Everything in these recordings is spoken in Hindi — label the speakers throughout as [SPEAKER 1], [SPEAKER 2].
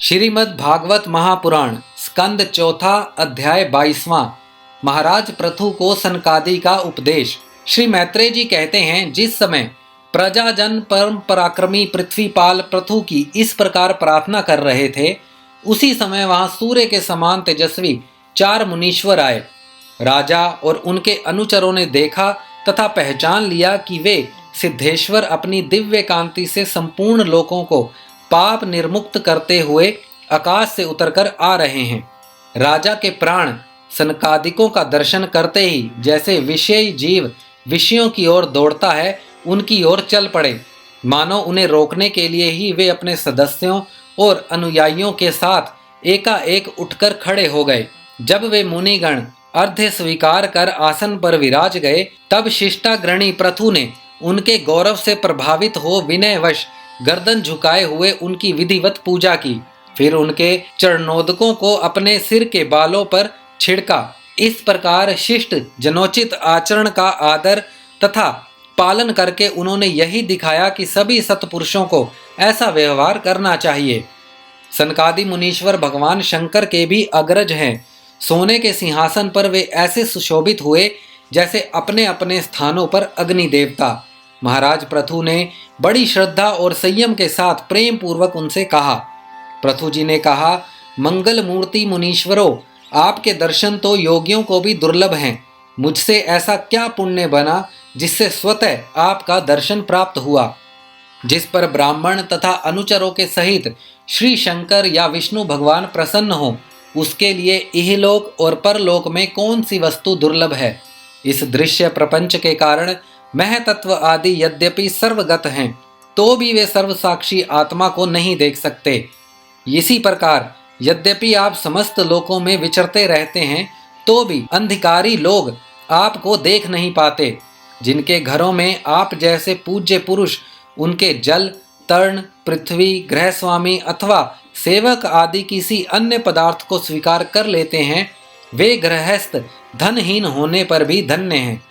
[SPEAKER 1] श्रीमद् भागवत महापुराण स्कंद चौथा अध्याय 22वां। महाराज पृथु को सनकादि का उपदेश। श्री मैत्रेय जी कहते हैं, जिस समय प्रजाजन परम पराक्रमी पृथ्वीपाल पृथु की इस प्रकार प्रार्थना कर रहे थे, उसी समय वहां सूर्य के समान तेजस्वी 4 मुनीश्वर आए। राजा और उनके अनुचरों ने देखा तथा पहचान लिया कि वे सिद्धेश्वर अपनी दिव्य कांति से संपूर्ण लोकों को पाप निर्मुक्त करते हुए आकाश से उतरकर आ रहे हैं। राजा के प्राण सनकादिकों का दर्शन करते ही जैसे विषयी जीव विषयों की ओर दौड़ता है, उनकी ओर चल पड़े। मानो उन्हें रोकने के लिए ही वे अपने सदस्यों और अनुयायियों के साथ एकाएक उठकर खड़े हो गए। जब वे मुनिगण अर्ध्य स्वीकार कर आसन पर विराज गए, तब शिष्टाग्रणी पृथु ने उनके गौरव से प्रभावित हो विनयवश गर्दन झुकाए हुए उनकी विधिवत पूजा की। फिर उनके चरणोदकों को अपने सिर के बालों पर छिड़का। इस प्रकार शिष्ट जनोचित आचरण का आदर तथा पालन करके उन्होंने यही दिखाया कि सभी सत्पुरुषों को ऐसा व्यवहार करना चाहिए। सनकादि मुनीश्वर भगवान शंकर के भी अग्रज हैं। सोने के सिंहासन पर वे ऐसे सुशोभित हुए जैसे अपने अपने स्थानों पर अग्नि देवता। महाराज पृथु ने बड़ी श्रद्धा और संयम के साथ प्रेम पूर्वक उनसे कहा। पृथु जी ने कहा, मंगल मूर्ति मुनीश्वरों, आपके दर्शन तो योगियों को भी दुर्लभ हैं। मुझसे ऐसा क्या पुण्य बना जिससे स्वतः आपका दर्शन प्राप्त हुआ। जिस पर ब्राह्मण तथा अनुचरों के सहित श्री शंकर या विष्णु भगवान प्रसन्न हो, उसके लिए इहलोक और परलोक में कौन सी वस्तु दुर्लभ है। इस दृश्य प्रपंच के कारण महतत्व आदि यद्यपि सर्वगत हैं, तो भी वे सर्वसाक्षी आत्मा को नहीं देख सकते। इसी प्रकार यद्यपि आप समस्त लोकों में विचरते रहते हैं, तो भी अंधिकारी लोग आपको देख नहीं पाते। जिनके घरों में आप जैसे पूज्य पुरुष उनके जल, तर्ण, पृथ्वी, गृहस्वामी अथवा सेवक आदि किसी अन्य पदार्थ को स्वीकार कर लेते हैं, वे गृहस्थ धनहीन होने पर भी धन्य हैं।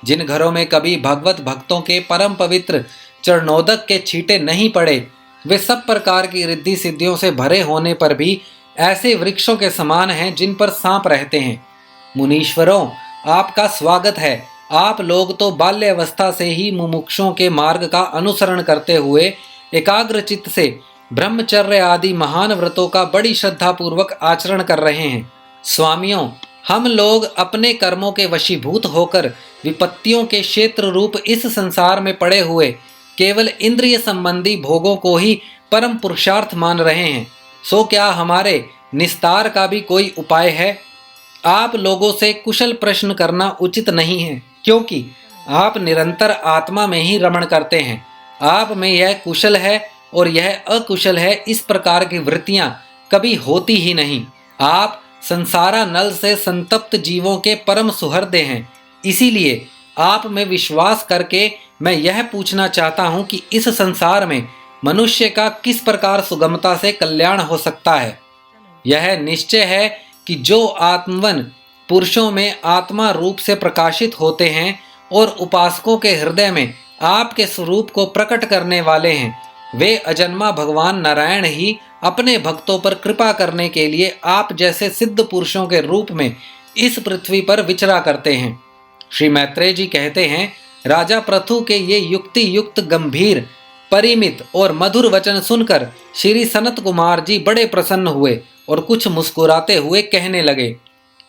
[SPEAKER 1] जिन घरों में कभी भगवत भक्तों के परम पवित्र चरणोदक के छींटे नहीं पड़े, वे सब प्रकार की रिद्धि सिद्धियों से भरे होने पर भी ऐसे वृक्षों के समान हैं जिन पर सांप रहते हैं। मुनीश्वरों, आपका स्वागत है। आप लोग तो बाल्यावस्था से ही मुमुक्षों के मार्ग का अनुसरण करते हुए एकाग्र चित्त से ब्रह्मचर्य आदि महान व्रतों का बड़ी श्रद्धा पूर्वक आचरण कर रहे हैं। स्वामियों, हम लोग अपने कर्मों के वशीभूत होकर विपत्तियों के क्षेत्र रूप इस संसार में पड़े हुए केवल इंद्रिय संबंधी भोगों को ही परम पुरुषार्थ मान रहे हैं। सो क्या हमारे निस्तार का भी कोई उपाय है? आप लोगों से कुशल प्रश्न करना उचित नहीं है, क्योंकि आप निरंतर आत्मा में ही रमण करते हैं। आप में यह कुशल है और यह अकुशल है, इस प्रकार की वृत्तियां कभी होती ही नहीं। आप संसारा नल से संतप्त जीवों के परम सुहृदय हैं। इसीलिए आप में विश्वास करके मैं यह पूछना चाहता हूं कि इस संसार में मनुष्य का किस प्रकार सुगमता से कल्याण हो सकता है। यह निश्चय है कि जो आत्मवन पुरुषों में आत्मा रूप से प्रकाशित होते हैं और उपासकों के हृदय में आपके स्वरूप को प्रकट करने वाले हैं, वे अजन्मा भगवान नारायण ही अपने भक्तों पर कृपा करने के लिए आप जैसे सिद्ध पुरुषों के रूप में इस पृथ्वी पर विचरा करते हैं। श्री मैत्रेय जी कहते हैं, राजा पृथु के ये युक्ति युक्त गंभीर परिमित और मधुर वचन सुनकर श्री सनत कुमार जी बड़े प्रसन्न हुए और कुछ मुस्कुराते हुए कहने लगे।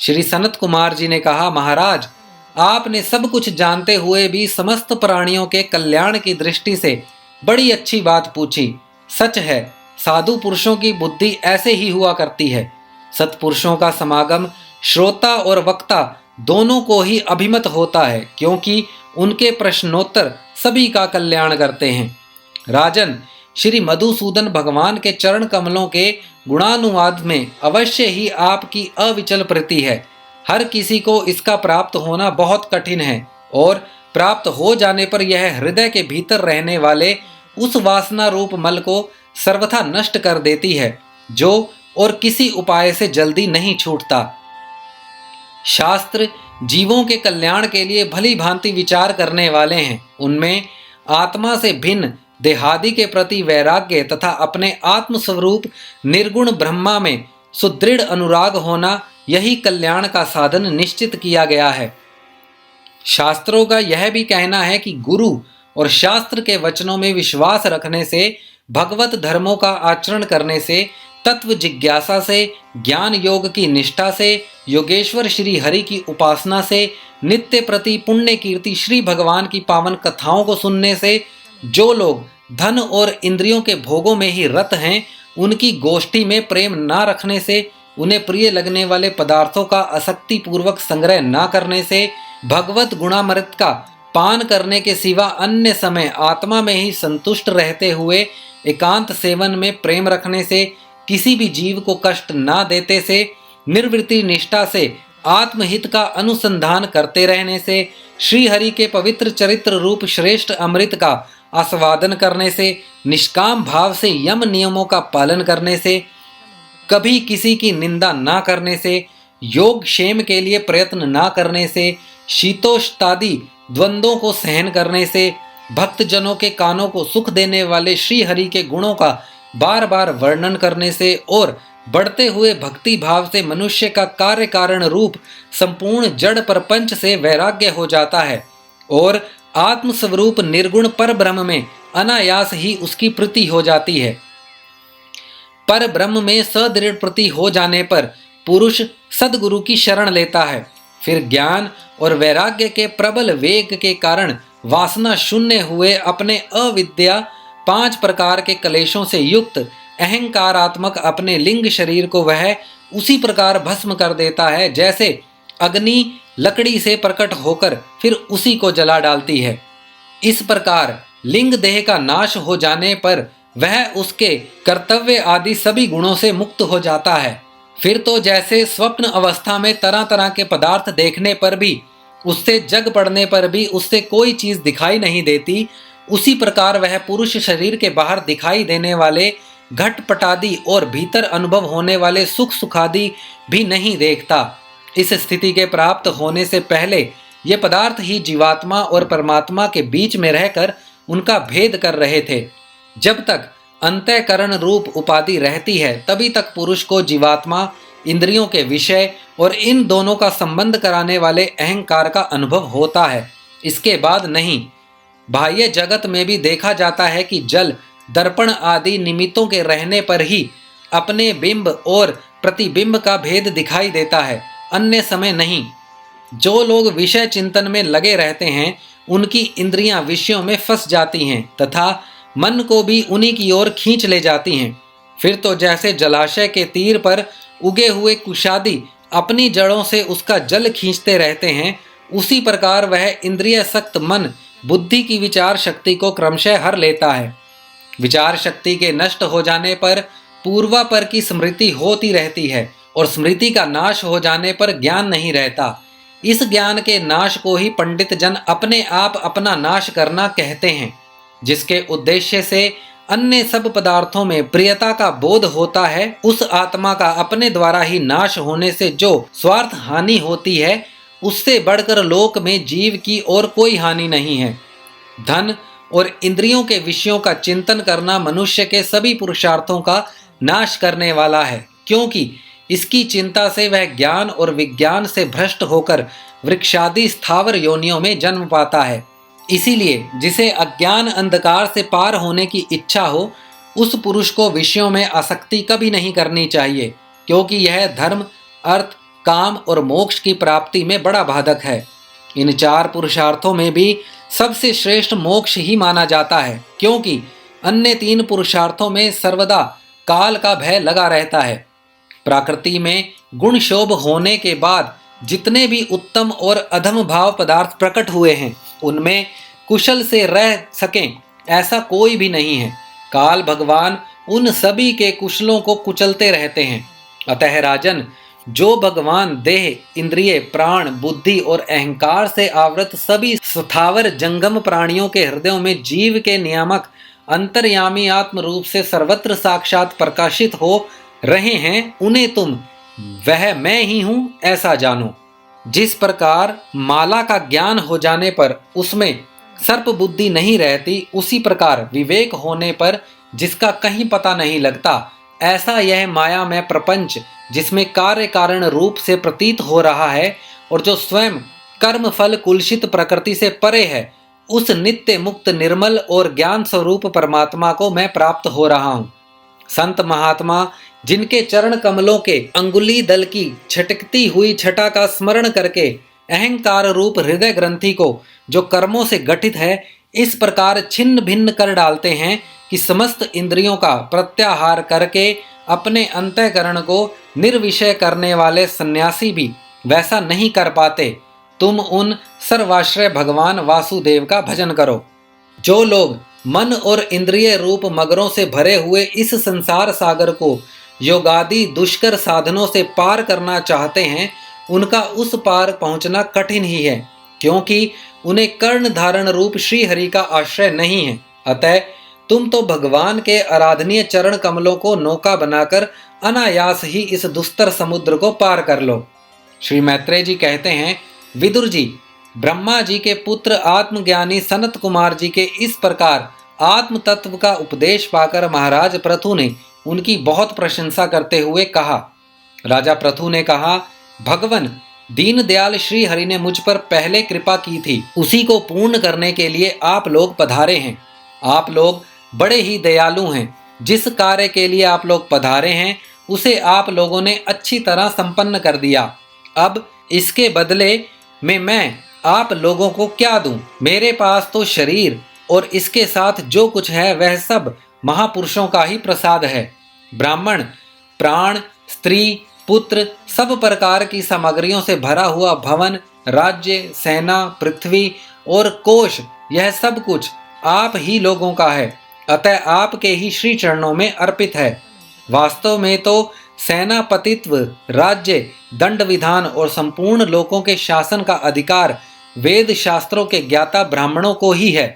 [SPEAKER 1] श्री सनत कुमार जी ने कहा, महाराज, आपने सब कुछ जानते हुए भी समस्त प्राणियों के कल्याण की दृष्टि से बड़ी अच्छी बात पूछी। सच है, साधु पुरुषों की बुद्धि ऐसे ही हुआ करती है। सत्पुरुषों का समागम श्रोता और वक्ता दोनों को ही अभिमत होता है, क्योंकि उनके प्रश्नोत्तर सभी का कल्याण करते हैं। राजन, श्री मधुसूदन भगवान के चरण कमलों के गुणानुवाद में अवश्य ही आपकी अविचल प्रीति है। हर किसी को इसका प्राप्त होना बहुत कठिन है, और प्राप्त हो जाने पर यह हृदय के भीतर रहने वाले उस वासना रूप मल को सर्वथा नष्ट कर देती है, जो और किसी उपाय से जल्दी नहीं छूटता। शास्त्र जीवों के कल्याण के लिए भली भांति विचार करने वाले हैं। उनमें आत्मा से भिन्न देहादि के प्रति वैराग्य तथा अपने आत्मस्वरूप निर्गुण ब्रह्मा में सुदृढ़ अनुराग होना, यही कल्याण का साधन निश्चित किया गया है। शास्त्रों का यह भी कहना है कि गुरु और शास्त्र के वचनों में विश्वास रखने से, भगवत धर्मों का आचरण करने से, तत्व जिज्ञासा से, ज्ञान योग की निष्ठा से, योगेश्वर श्री हरि की उपासना से, नित्य प्रति पुण्य कीर्ति श्री भगवान की पावन कथाओं को सुनने से, जो लोग धन और इंद्रियों के भोगों में ही रत हैं, उनकी गोष्ठी में प्रेम ना रखने से, उन्हें प्रिय लगने वाले पदार्थों का आसक्ति पूर्वक संग्रह ना करने से, भगवत गुणामृत का पान करने के सिवा अन्य समय आत्मा में ही संतुष्ट रहते हुए एकांत सेवन में प्रेम रखने से, किसी भी जीव को कष्ट ना देते से, निर्वृत्ति निष्ठा से आत्महित का अनुसंधान करते रहने से, श्री हरि के पवित्र चरित्र रूप श्रेष्ठ अमृत का आस्वादन करने से, निष्काम भाव से यम नियमों का पालन करने से, कभी किसी की निंदा ना करने से, योग क्षेम के लिए प्रयत्न ना करने से, शीतोष्णादि द्वंद्वों को सहन करने से, भक्तजनों के कानों को सुख देने वाले श्री हरि के गुणों का बार बार वर्णन करने से और बढ़ते हुए भक्ति भाव से मनुष्य का कार्य कारण रूप संपूर्ण जड़ प्रपंच से वैराग्य हो जाता है और आत्मस्वरूप निर्गुण पर ब्रह्म में अनायास ही उसकी प्रीति हो जाती है। पर ब्रह्म में सदृढ़ प्रीति हो जाने पर पुरुष सद्गुरु की शरण लेता है। फिर ज्ञान और वैराग्य के प्रबल वेग के कारण वासना शून्य हुए अपने अविद्या 5 प्रकार के कलेशों से युक्त अहंकारात्मक अपने लिंग शरीर को वह उसी प्रकार भस्म कर देता है जैसे अग्नि लकड़ी से प्रकट होकर फिर उसी को जला डालती है। इस प्रकार लिंग देह का नाश हो जाने पर वह उसके कर्तव्य आदि सभी गुणों से मुक्त हो जाता है। फिर तो जैसे स्वप्न अवस्था में तरह तरह के पदार्थ देखने पर भी, उससे जग पड़ने पर भी उससे कोई चीज दिखाई नहीं देती, उसी प्रकार वह पुरुष शरीर के बाहर दिखाई देने वाले घटपटादि और भीतर अनुभव होने वाले सुख सुखादि भी नहीं देखता। इस स्थिति के प्राप्त होने से पहले ये पदार्थ ही जीवात्मा और परमात्मा के बीच में रहकर उनका भेद कर रहे थे। जब तक अंतःकरण रूप उपाधि रहती है तभी तक पुरुष को जीवात्मा, इंद्रियों के विषय और इन दोनों का संबंध कराने वाले अहंकार का अनुभव होता है, इसके बाद नहीं। बाह्य जगत में भी देखा जाता है कि जल, दर्पण आदि निमित्तों के रहने पर ही अपने बिंब और प्रतिबिंब का भेद दिखाई देता है, अन्य समय नहीं। जो लोग विषय चिंतन में लगे रहते हैं उनकी इंद्रियां विषयों में फंस जाती हैं तथा मन को भी उन्हीं की ओर खींच ले जाती हैं। फिर तो जैसे जलाशय के तीर पर उगे हुए कुशादि अपनी जड़ों से उसका जल खींचते रहते हैं, उसी प्रकार वह इंद्रिय सक्त मन बुद्धि की विचार शक्ति को क्रमशः हर लेता है। विचार शक्ति के नष्ट हो जाने पर पूर्वापर की स्मृति होती रहती है और स्मृति का नाश हो जाने पर ज्ञान नहीं रहता। इस ज्ञान के नाश को ही पंडित जन अपने आप अपना नाश करना कहते हैं, जिसके उद्देश्य से अन्य सब पदार्थों में प्रियता का बोध होता है। उस आत्मा का अपने द्वारा ही नाश होने से जो स्वार्थ हानि होती है, उससे बढ़कर लोक में जीव की और कोई हानि नहीं है। धन और इंद्रियों के विषयों का चिंतन करना मनुष्य के सभी पुरुषार्थों का नाश करने वाला है, क्योंकि इसकी चिंता से वह ज्ञान और विज्ञान से भ्रष्ट होकर वृक्षादि स्थावर योनियों में जन्म पाता है। इसीलिए जिसे अज्ञान अंधकार से पार होने की इच्छा हो, उस पुरुष को विषयों में आसक्ति कभी नहीं करनी चाहिए, क्योंकि यह धर्म, अर्थ, काम और मोक्ष की प्राप्ति में बड़ा बाधक है। इन 4 पुरुषार्थों में भी सबसे श्रेष्ठ मोक्ष ही माना जाता है, क्योंकि अन्य 3 पुरुषार्थों में सर्वदा काल का भय लगा रहता है। प्रकृति में गुण शोभ होने के बाद जितने भी उत्तम और अधम भाव पदार्थ प्रकट हुए हैं, उनमें कुशल से रह सकें ऐसा कोई भी नहीं है। काल भगवान उन सभी के कुशलों को कुचलते रहते हैं। अतः राजन, जो भगवान देह, इंद्रिय, प्राण, बुद्धि और अहंकार से आवृत सभी स्थावर जंगम प्राणियों के हृदयों में जीव के नियामक अंतर्यामी आत्म रूप से सर्वत्र साक्षात प्रकाशित हो रहे हैं, उन्हें तुम वह मैं ही हूं ऐसा जानो। जिस प्रकार माला का ज्ञान हो जाने पर उसमें सर्प बुद्धि नहीं रहती, उसी प्रकार विवेक होने पर जिसका कहीं पता नहीं लगता, ऐसा यह माया में प्रपंच जिसमें कार्य कारण रूप से प्रतीत हो रहा है और जो स्वयं कर्म फल कुलसित प्रकृति से परे है, उस नित्य मुक्त निर्मल और ज्ञान स्वरूप परमात्मा को मैं प्राप्त हो रहा हूँ। संत महात्मा जिनके चरण कमलों के अंगुली दल की छटकती हुई छटा का स्मरण करके अहंकार रूप हृदय ग्रंथि को जो कर्मों से गठित है इस प्रकार छिन्न भिन्न कर डालते हैं कि समस्त इंद्रियों का प्रत्याहार करके अपने अंतःकरण को निर्विषय करने वाले सन्यासी भी वैसा नहीं कर पाते, तुम उन सर्वाश्रय भगवान वासुदेव का भजन करो। जो लोग मन और इंद्रिय रूप मगरों से भरे हुए इस संसार सागर को योगादि दुष्कर साधनों से पार करना चाहते हैं, उनका उस पार पहुंचना कठिन ही है, क्योंकि उन्हें कर्ण धारण रूप श्री हरि का आश्रय नहीं है। अतः तुम तो भगवान के आराधनीय चरण कमलों को नौका बनाकर अनायास ही इस दुस्तर समुद्र को पार कर लो। श्री मैत्रेय जी कहते हैं, विदुर जी, ब्रह्मा जी के पुत्र आत्मज्ञानी सनत कुमार जी के इस प्रकार आत्म तत्व का उपदेश पाकर महाराज पृथु ने उनकी बहुत प्रशंसा करते हुए कहा। राजा पृथु ने कहा, भगवन दीनदयाल श्री हरि ने मुझ पर पहले कृपा की थी, उसी को पूर्ण करने के लिए आप लोग पधारे हैं। आप लोग बड़े ही दयालु हैं। जिस कार्य के लिए आप लोग पधारे हैं उसे आप लोगों ने अच्छी तरह संपन्न कर दिया। अब इसके बदले में मैं आप लोगों को क्या दूं? मेरे पास तो शरीर और इसके साथ जो कुछ है वह सब महापुरुषों का ही प्रसाद है। ब्राह्मण, प्राण, स्त्री, पुत्र, सब प्रकार की सामग्रियों से भरा हुआ भवन, राज्य, सेना, पृथ्वी और कोश, यह सब कुछ आप ही लोगों का है, अतः आपके ही श्री चरणों में अर्पित है। वास्तव में तो सेनापतित्व, राज्य, दंड विधान और संपूर्ण लोकों के शासन का अधिकार वेद शास्त्रों के ज्ञाता ब्राह्मणों को ही है।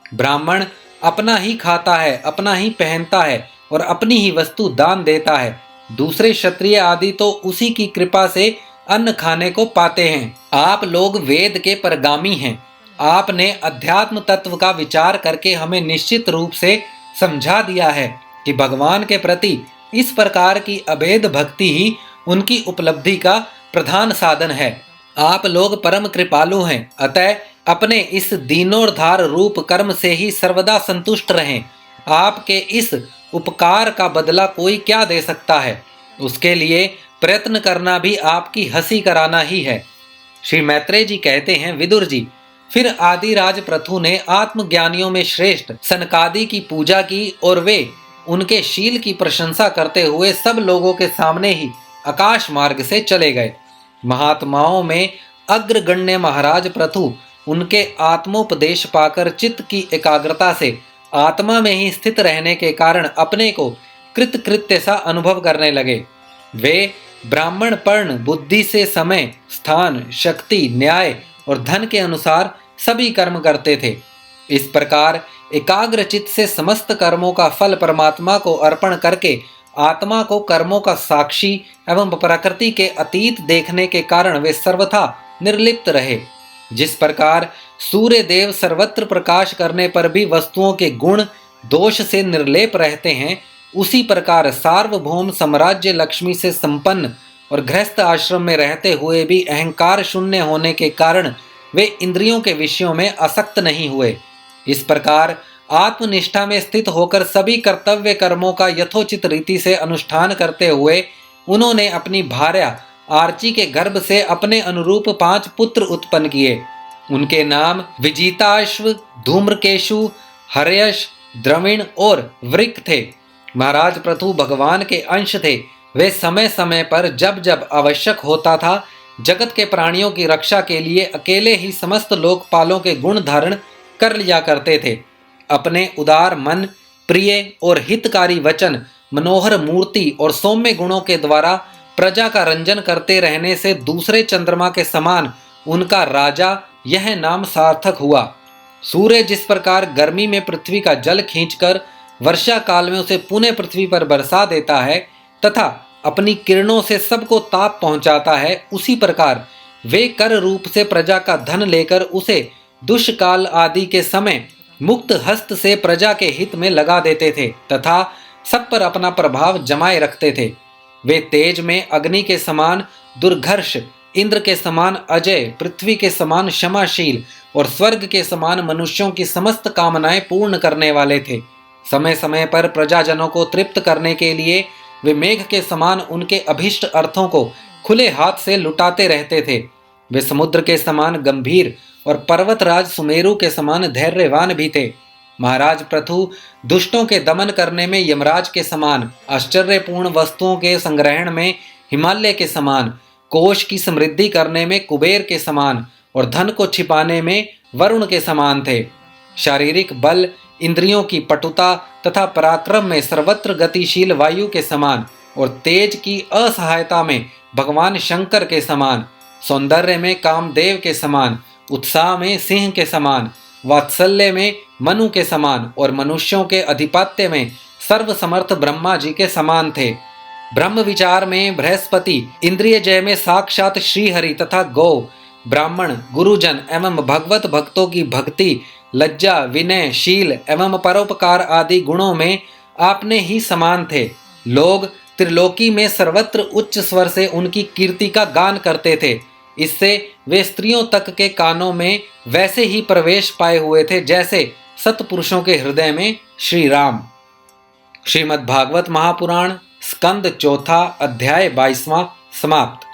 [SPEAKER 1] ब्राह्मण अपना ही खाता है, अपना ही पहनता है और अपनी ही वस्तु दान देता है। दूसरे क्षत्रिय आदि तो उसी की कृपा से अन्न खाने को पाते हैं। आप लोग वेद के परगामी हैं। आपने अध्यात्म तत्व का विचार करके हमें निश्चित रूप से समझा दिया है कि भगवान के प्रति इस प्रकार की अभेद भक्ति ही उनकी उपलब्धि का प्रधान साधन है। आप लोग परम कृपालु हैं, अतः अपने इस दीनोद्धार रूप कर्म से ही सर्वदा संतुष्ट रहें। आपके इस उपकार का बदला कोई क्या दे सकता है? उसके लिए प्रयत्न करना भी आपकी हंसी कराना ही है। श्री मैत्रेय जी कहते हैं, विदुर जी, फिर आदिराज पृथु ने आत्मज्ञानियों में श्रेष्ठ सनकादि की पूजा की और वे उनके शील की प्रशंसा करते हुए सब लोगों के सामने ही आकाश मार्ग से चले गए। महात्माओं में अग्रगण्य महाराज पृथु उनके आत्मोपदेश पाकर चित्त की एकाग्रता से आत्मा में ही स्थित रहने के कारण अपने को कृतकृत्य सा अनुभव करने लगे। वे ब्राह्मण पर्ण बुद्धि से समय, स्थान, शक्ति, न्याय और धन के अनुसार सभी कर्म करते थे। इस प्रकार एकाग्र चित्त से समस्त कर्मों का फल परमात्मा को अर्पण करके आत्मा को कर्मों का साक्षी एवं प्रकृति के अतीत देखने के कारण वे सर्वथा निर्लिप्त रहे। जिस प्रकार सूर्य देव सर्वत्र प्रकाश करने पर भी वस्तुओं के गुण दोष से निर्लेप रहते हैं, उसी प्रकार सार्वभौम साम्राज्य लक्ष्मी से संपन्न और गृहस्थ आश्रम में रहते हुए भी अहंकार शून्य होने के कारण वे इंद्रियों के विषयों में आसक्त नहीं हुए। इस प्रकार आत्मनिष्ठा में स्थित होकर सभी कर्तव्य कर्मों का यथोचित रीति से अनुष्ठान करते हुए उन्होंने अपनी भार्या आर्ची के गर्भ से अपने अनुरूप 5 पुत्र उत्पन्न किए। उनके नाम विजिताश्व, धूम्रकेशु, हर्यश, द्रविण और वृक थे। महाराज पृथु भगवान के अंश थे। वे समय समय पर जब जब आवश्यक होता था जगत के प्राणियों की रक्षा के लिए अकेले ही समस्त लोकपालों के गुण धारण कर लिया करते थे। अपने उदार मन, प्रिय और हितकारी वचन, मनोहर मूर्ति और सौम्य गुणों के द्वारा प्रजा का रंजन करते रहने से दूसरे चंद्रमा के समान उनका राजा यह नाम सार्थक हुआ। सूर्य जिस प्रकार गर्मी में पृथ्वी का जल खींचकर वर्षा काल में उसे पुनः पृथ्वी पर बरसा देता है तथा अपनी किरणों से सबको ताप पहुंचाता है, उसी प्रकार वे कर रूप से प्रजा का धन लेकर उसे दुष्काल आदि के समय मुक्त हस्त से प्रजा के हित में लगा देते थे तथा सब पर अपना प्रभाव जमाए रखते थे। वे तेज में अग्नि के समान दुर्घर्ष, इंद्र के समान अजय, पृथ्वी के समान क्षमाशील और स्वर्ग के समान मनुष्यों की समस्त कामनाएं पूर्ण करने वाले थे। समय समय पर प्रजाजनों को तृप्त करने के लिए वे मेघ के समान उनके अभीष्ट अर्थों को खुले हाथ से लुटाते रहते थे। वे समुद्र के समान गंभीर और पर्वतराज सुमेरु के समान धैर्यवान भी थे। महाराज पृथु दुष्टों के दमन करने में यमराज के समान, आश्चर्यपूर्ण वस्तुओं के संग्रहण में हिमालय के समान, कोष की समृद्धि करने में कुबेर के समान और धन को छिपाने में वरुण के समान थे। शारीरिक बल, इंद्रियों की पटुता तथा पराक्रम में सर्वत्र गतिशील वायु के समान और तेज की असहायता में भगवान शंकर के समान, सौंदर्य में कामदेव के समान, उत्साह में सिंह के समान, वात्सल्य में मनु के समान और मनुष्यों के अधिपत्य में सर्वसमर्थ ब्रह्मा जी के समान थे। ब्रह्म विचार में बृहस्पति, इंद्रिय जय में साक्षात श्रीहरि तथा गौ, ब्राह्मण, गुरुजन एवं भगवत भक्तों की भक्ति, लज्जा, विनय, शील एवं परोपकार आदि गुणों में आपने ही समान थे। लोग त्रिलोकी में सर्वत्र उच्च स्वर से उनकी कीर्ति का गान करते थे। इससे वे स्त्रियों तक के कानों में वैसे ही प्रवेश पाए हुए थे जैसे सतपुरुषों के हृदय में श्री राम। श्रीमद् भागवत महापुराण स्कंद चौथा अध्याय 22वां समाप्त।